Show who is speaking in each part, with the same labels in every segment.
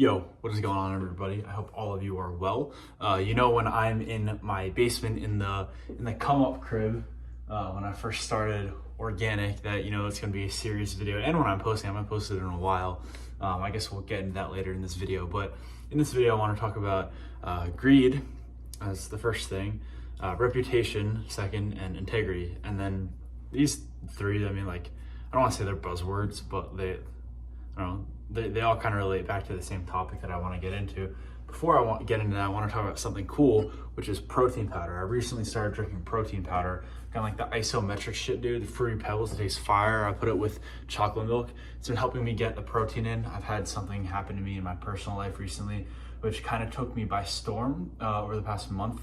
Speaker 1: Yo, what is going on, everybody? I hope all of you are well. When I'm in my basement in the come up crib, when I first started organic, that it's gonna be a serious video. And when I'm posting, I haven't posted in a while. I guess we'll get into that later in this video. But in this video, I want to talk about greed as the first thing, reputation second, and integrity. And then these three, I don't want to say they're buzzwords, but they all kind of relate back to the same topic that I want to get into. Before I get into that, I want to talk about something cool, which is protein powder. I recently started drinking protein powder, kind of like the isometric shit, dude. The Fruity Pebbles, it tastes fire. I put it with chocolate milk. It's been helping me get the protein in. I've had something happen to me in my personal life recently, which kind of took me by storm over the past month,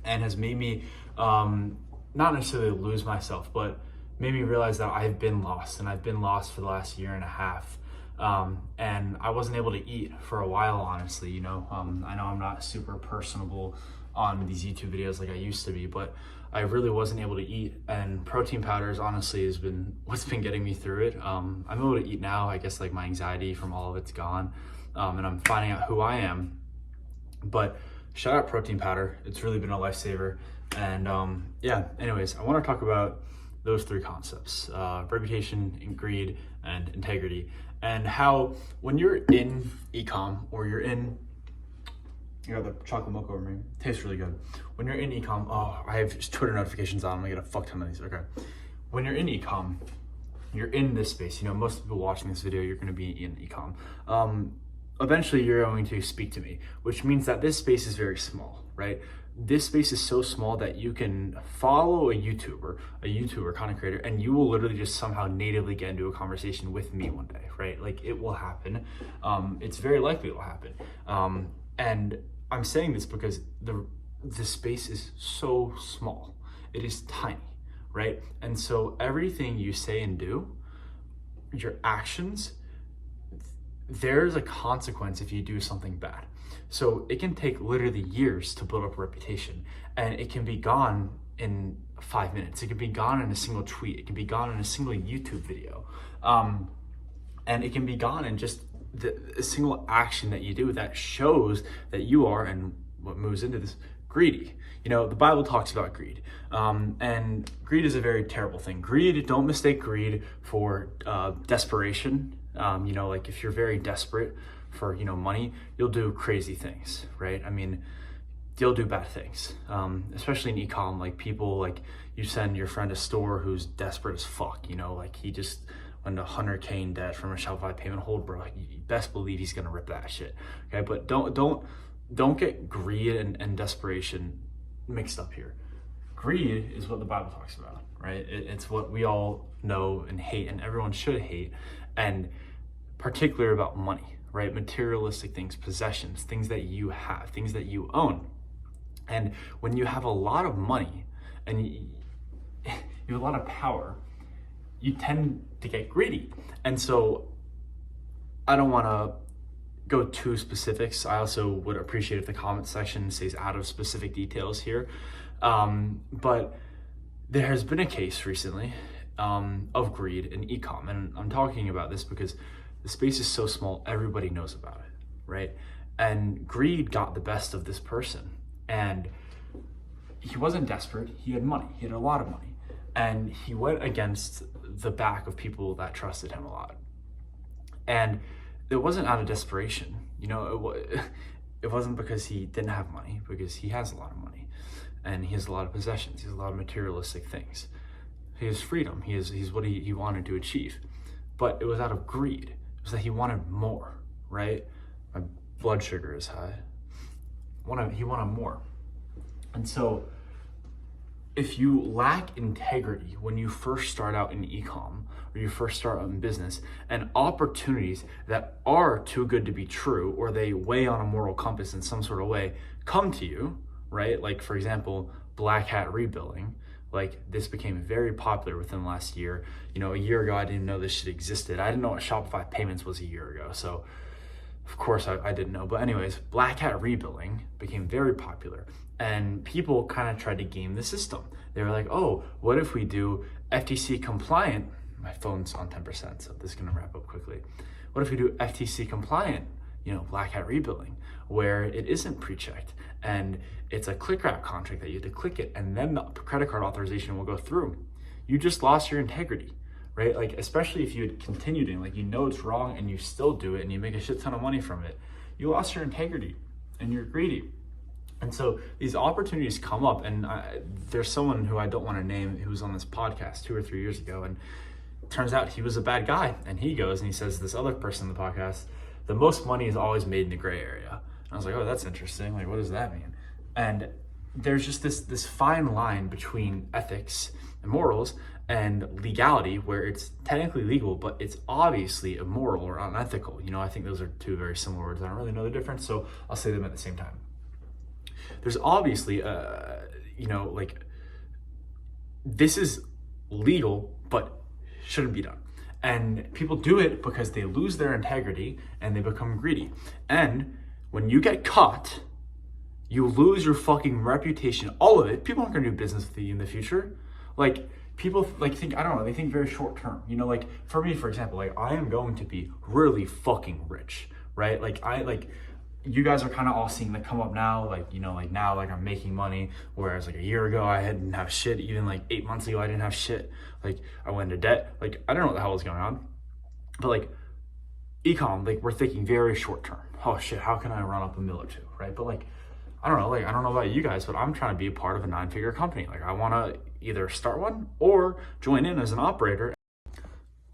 Speaker 1: and has made me not necessarily lose myself, but made me realize that I've been lost, and I've been lost for the last year and a half. And I wasn't able to eat for a while, honestly. I know I'm not super personable on these YouTube videos like I used to be, but I really wasn't able to eat, and protein powders honestly has been what's been getting me through it. I'm able to eat now. I guess like my anxiety from all of it's gone, and I'm finding out who I am. But shout out protein powder. It's really been a lifesaver. And anyways, I want to talk about those three concepts: reputation, and greed, and integrity. And how when you're in ecom, or you got the chocolate milk over me, it tastes really good. When you're in ecom, I have Twitter notifications on, I'm gonna get a fuck ton of these, okay. When you're in ecom, you're in this space, most of the people watching this video, you're gonna be in ecom. Eventually you're going to speak to me, which means that this space is very small, right? This space is so small that you can follow a YouTuber content creator, and you will literally just somehow natively get into a conversation with me one day, right? Like, it will happen. It's very likely it will happen. And I'm saying this because the space is so small. It is tiny, right? And so everything you say and do, your actions, there's a consequence if you do something bad. So it can take literally years to build up a reputation, and it can be gone in 5 minutes. It can be gone in a single tweet. It can be gone in a single YouTube video. And it can be gone in just a single action that you do that shows that you are, and what moves into this, greedy. The Bible talks about greed, and greed is a very terrible thing. Greed, don't mistake greed for desperation. Like if you're very desperate for money, you'll do crazy things, right? You'll do bad things, especially in ecom. Like, people, like, you send your friend a store who's desperate as fuck, like he just went to 100K in debt from a Shopify payment hold, bro. You best believe he's gonna rip that shit, okay? But don't get greed and desperation mixed up here. Greed is what the Bible talks about, right? It's what we all know and hate, and everyone should hate, and particularly about money, right? Materialistic things, possessions, things that you have, things that you own. And when you have a lot of money and you have a lot of power, you tend to get greedy. And so I don't want to go too specifics. I also would appreciate if the comment section stays out of specific details here. But there has been a case recently of greed in ecom. And I'm talking about this because the space is so small, everybody knows about it, right? And greed got the best of this person. And he wasn't desperate, he had money, he had a lot of money. And he went against the back of people that trusted him a lot. And it wasn't out of desperation, it wasn't because he didn't have money, because he has a lot of money. And he has a lot of possessions, he has a lot of materialistic things. He has freedom, he's what he wanted to achieve. But it was out of greed. It was that he wanted more, right? My blood sugar is high. He wanted more. And so if you lack integrity when you first start out in ecom, or you first start out in business, and opportunities that are too good to be true, or they weigh on a moral compass in some sort of way, come to you, right? Like, for example, black hat rebilling. Like, this became very popular within the last year. A year ago, I didn't know this shit existed. I didn't know what Shopify payments was a year ago. So of course I didn't know. But anyways, black hat rebilling became very popular, and people kind of tried to game the system. They were like, oh, what if we do FTC compliant? My phone's on 10%, so this is gonna wrap up quickly. What if we do FTC compliant black hat rebilling, where it isn't pre-checked and it's a click wrap contract that you have to click it and then the credit card authorization will go through. You just lost your integrity, right? Like, especially if you had continued in, like, it's wrong and you still do it and you make a shit ton of money from it, you lost your integrity and you're greedy. And so these opportunities come up, and there's someone who I don't want to name who was on this podcast 2 or 3 years ago, and it turns out he was a bad guy. And he goes and he says, this other person in the podcast, the most money is always made in the gray area. And I was like, oh, that's interesting. Like, what does that mean? And there's just this fine line between ethics and morals and legality, where it's technically legal, but it's obviously immoral or unethical. I think those are two very similar words. I don't really know the difference, so I'll say them at the same time. There's obviously, this is legal, but shouldn't be done. And people do it because they lose their integrity and they become greedy. And when you get caught, you lose your fucking reputation, all of it. People aren't gonna do business with you in the future. Like, people think, I don't know, they think very short term. Like, for me, for example, like, I am going to be really fucking rich, right? You guys are kind of all seeing the come up now, now, I'm making money, whereas like a year ago I didn't have shit. Even like 8 months ago I didn't have shit. Like, I went into debt. Like, I don't know what the hell was going on, but like ecom, like, we're thinking very short term. Oh shit, how can I run up $1 million or $2 million, right? But like, I don't know about you guys, but I'm trying to be a part of a 9-figure company. Like, I want to either start one or join in as an operator.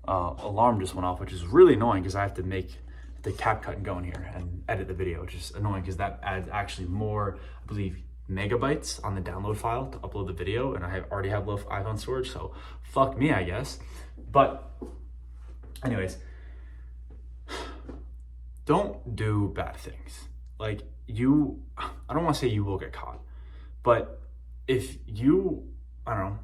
Speaker 1: Alarm just went off, which is really annoying because I have to make the CapCut and go in here and edit the video, which is annoying because that adds actually more, I believe, megabytes on the download file to upload the video, and I already have low iPhone storage, so fuck me, I guess. But anyways, don't do bad things. Like, I don't want to say you will get caught, but if you, I don't know,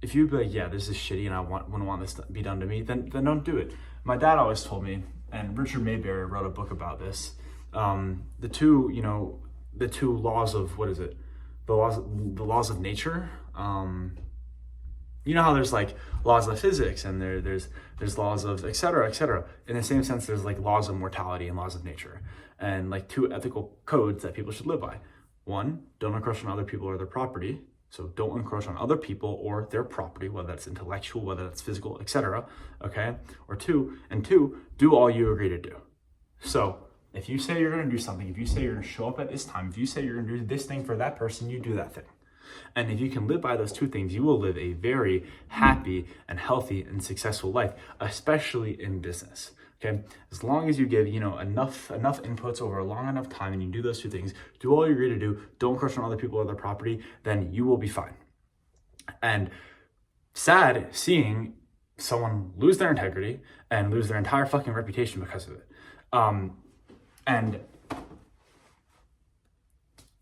Speaker 1: if you'd be like, yeah, this is shitty and I wouldn't want this to be done to me, then don't do it. My dad always told me, and Richard Mayberry wrote a book about this, the two laws of, what is it? The laws of nature. You know how there's like laws of physics and there's laws of et cetera, et cetera. In the same sense, there's like laws of mortality and laws of nature, and like 2 ethical codes that people should live by. 1, don't encroach on other people or their property. So don't encroach on other people or their property, whether that's intellectual, whether that's physical, etc. Okay? Or 2, do all you agree to do. So if you say you're going to do something, if you say you're going to show up at this time, if you say you're going to do this thing for that person, you do that thing. And if you can live by those 2 things, you will live a very happy and healthy and successful life, especially in business. Okay, as long as you give, enough inputs over a long enough time, and you do those 2 things, do all you agree to do, don't crush on other people or their property, then you will be fine. And sad seeing someone lose their integrity and lose their entire fucking reputation because of it. And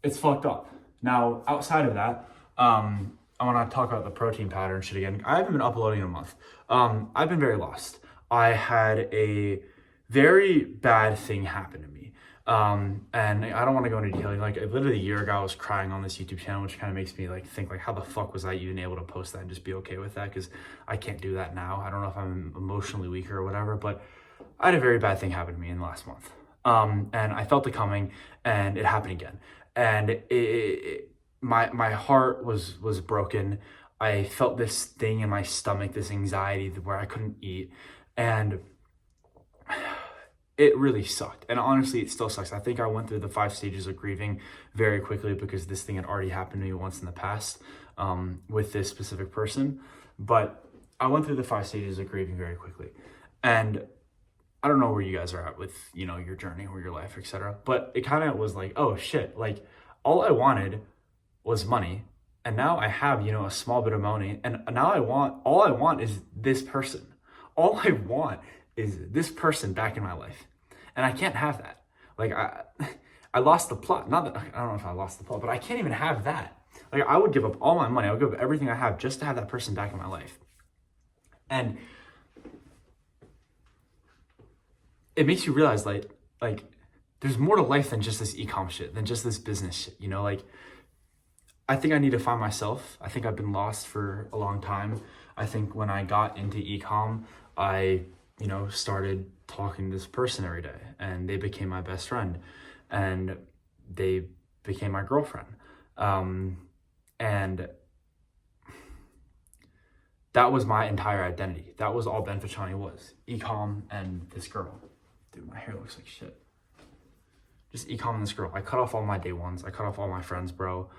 Speaker 1: it's fucked up. Now, outside of that, I want to talk about the protein powder and shit again. I haven't been uploading in a month. I've been very lost. I had a very bad thing happen to me. And I don't want to go into detail. Like, literally a year ago, I was crying on this YouTube channel, which kind of makes me like think like, how the fuck was I even able to post that and just be okay with that? Because I can't do that now. I don't know if I'm emotionally weaker or whatever, but I had a very bad thing happen to me in the last month. And I felt it coming, and it happened again. And my heart was broken. I felt this thing in my stomach, this anxiety where I couldn't eat. And it really sucked. And honestly, it still sucks. I think I went through the 5 stages of grieving very quickly because this thing had already happened to me once in the past with this specific person. But I went through the 5 stages of grieving very quickly. And I don't know where you guys are at with, your journey or your life, etc. But it kind of was like, oh shit, like all I wanted was money. And now I have, a small bit of money. And now all I want is this person. All I want is this person back in my life. And I can't have that. Like, I lost the plot. Not that, I don't know if I lost the plot, but I can't even have that. Like, I would give up all my money. I would give up everything I have just to have that person back in my life. And it makes you realize, like there's more to life than just this ecom shit, than just this business shit, Like, I think I need to find myself. I think I've been lost for a long time. I think when I got into ecom, I started talking to this person every day, and they became my best friend, and they became my girlfriend. And that was my entire identity. That was all Ben Ficciani was. Ecom and this girl. Dude, my hair looks like shit. Just ecom and this girl. I cut off all my day ones. I cut off all my friends, bro.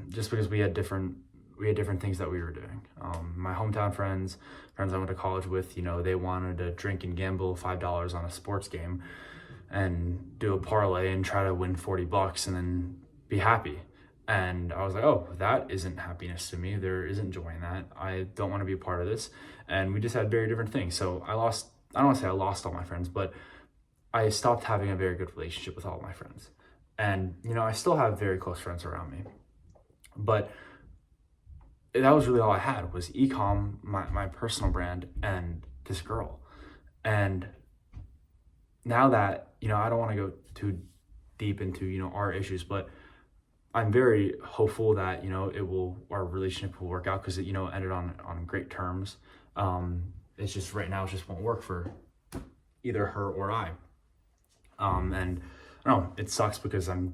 Speaker 1: Just because we had different things that we were doing. My hometown friends I went to college with, they wanted to drink and gamble $5 on a sports game and do a parlay and try to win $40 and then be happy. And I was like, oh, that isn't happiness to me. There isn't joy in that. I don't want to be a part of this. And we just had very different things. So I don't want to say I lost all my friends, but I stopped having a very good relationship with all of my friends. And, I still have very close friends around me. But that was really all I had was ecom, my personal brand, and this girl. And now that, I don't want to go too deep into, our issues, but I'm very hopeful that, our relationship will work out because it, ended on great terms. It's just right now, it just won't work for either her or I. And I don't know, it sucks because I'm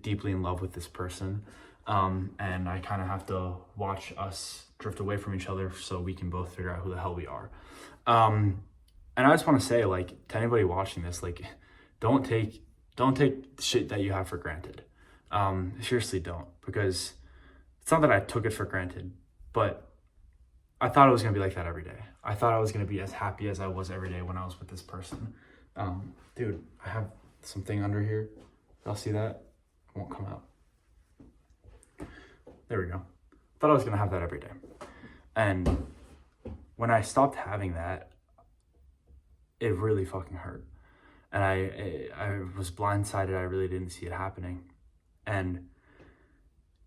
Speaker 1: deeply in love with this person. And I kind of have to watch us drift away from each other so we can both figure out who the hell we are. And I just want to say, to anybody watching this, don't take shit that you have for granted. Seriously don't, because it's not that I took it for granted, but I thought it was going to be like that every day. I thought I was going to be as happy as I was every day when I was with this person. Dude, I have something under here. Y'all see that? It won't come out. There we go. Thought I was going to have that every day. And when I stopped having that, it really fucking hurt. And I was blindsided. I really didn't see it happening. And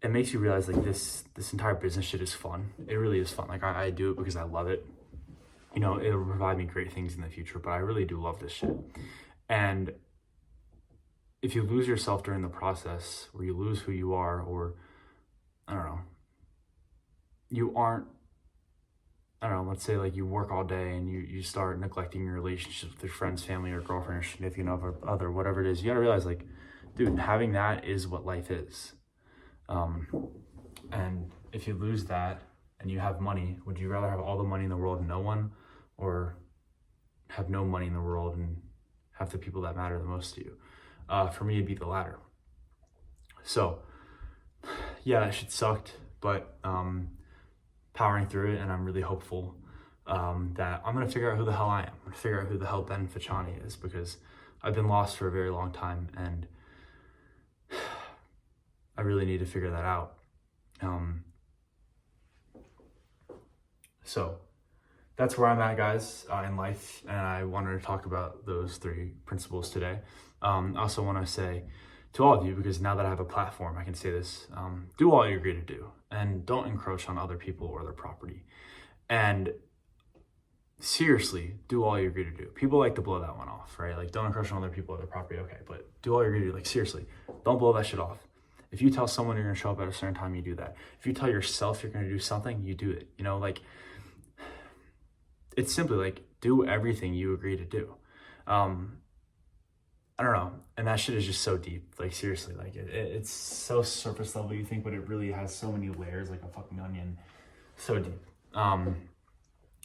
Speaker 1: it makes you realize this entire business shit is fun. It really is fun. I do it because I love it. It'll provide me great things in the future, but I really do love this shit. And if you lose yourself during the process, or you lose who you are, or I don't know, you aren't, let's say you work all day and you start neglecting your relationships with your friends, family, or girlfriend, or significant other, whatever it is, you gotta realize dude, having that is what life is. And if you lose that and you have money, would you rather have all the money in the world and no one, or have no money in the world and have the people that matter the most to you? For me, it'd be the latter. So yeah, that shit sucked, but powering through it, and I'm really hopeful that I'm gonna figure out who the hell I am. I'm gonna figure out who the hell Ben Ficciani is, because I've been lost for a very long time, and I really need to figure that out. So that's where I'm at, guys, in life, and I wanted to talk about those 3 principles today. I also want to say to all of you, because now that I have a platform, I can say this, do all you agree to do, and don't encroach on other people or their property. And seriously, do all you agree to do. People like to blow that one off, right? Don't encroach on other people or their property, okay, but do all you agree to do. Seriously, don't blow that shit off. If you tell someone you're going to show up at a certain time, you do that. If you tell yourself you're going to do something, you do it. It's simply do everything you agree to do. I don't know. And that shit is just so deep. Seriously, it's so surface level, you think, but it really has so many layers, like a fucking onion. So deep.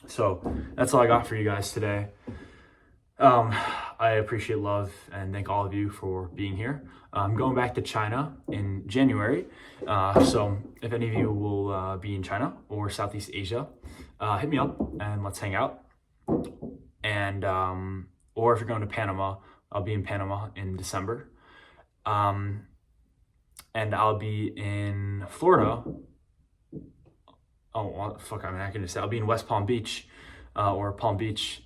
Speaker 1: So that's all I got for you guys today. I appreciate love and thank all of you for being here. I'm going back to China in January. So if any of you will be in China or Southeast Asia, hit me up and let's hang out. And, or if you're going to Panama, I'll be in Panama in December. And I'll be in Florida. Oh, fuck, I can just say I'll be in West Palm Beach, or Palm Beach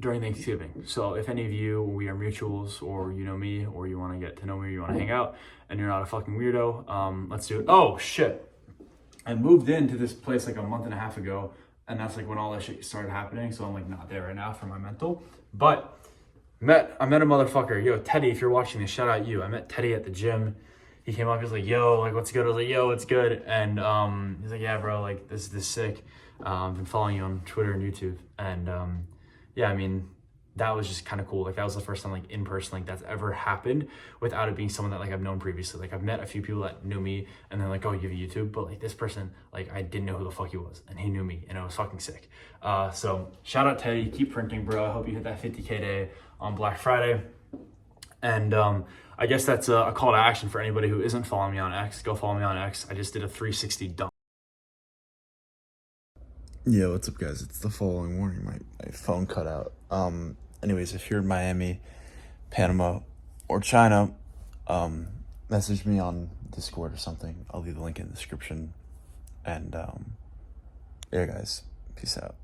Speaker 1: during Thanksgiving. So if any of you, we are mutuals, or you know me, or you want to get to know me, or you want to hang out, and you're not a fucking weirdo, let's do it. Oh, shit. I moved into this place a month and a half ago, and that's when all that shit started happening, so I'm not there right now for my mental. But I met a motherfucker. Yo, Teddy, if you're watching this, shout out you. I met Teddy at the gym. He came up, he was like, yo, what's good? I was like, yo, what's good? And he's like, yeah, bro, this is sick. I've been following you on Twitter and YouTube. And yeah, I mean, that was just kind of cool. Like that was the first time like in person like that's ever happened without it being someone that like I've known previously. Like I've met a few people that knew me and they're like, oh, you have a YouTube, but like this person, like I didn't know who the fuck he was and he knew me and it was fucking sick. So shout out Teddy, keep printing, bro. I hope you hit that 50K day on Black Friday. And I guess that's a call to action for anybody who isn't following me on X. Go follow me on X. I just did a 360 dunk.
Speaker 2: Yeah, what's up, guys? It's the following morning. My phone cut out. Anyways, if you're in Miami, Panama, or China, message me on Discord or something. I'll leave the link in the description. And yeah, guys, peace out.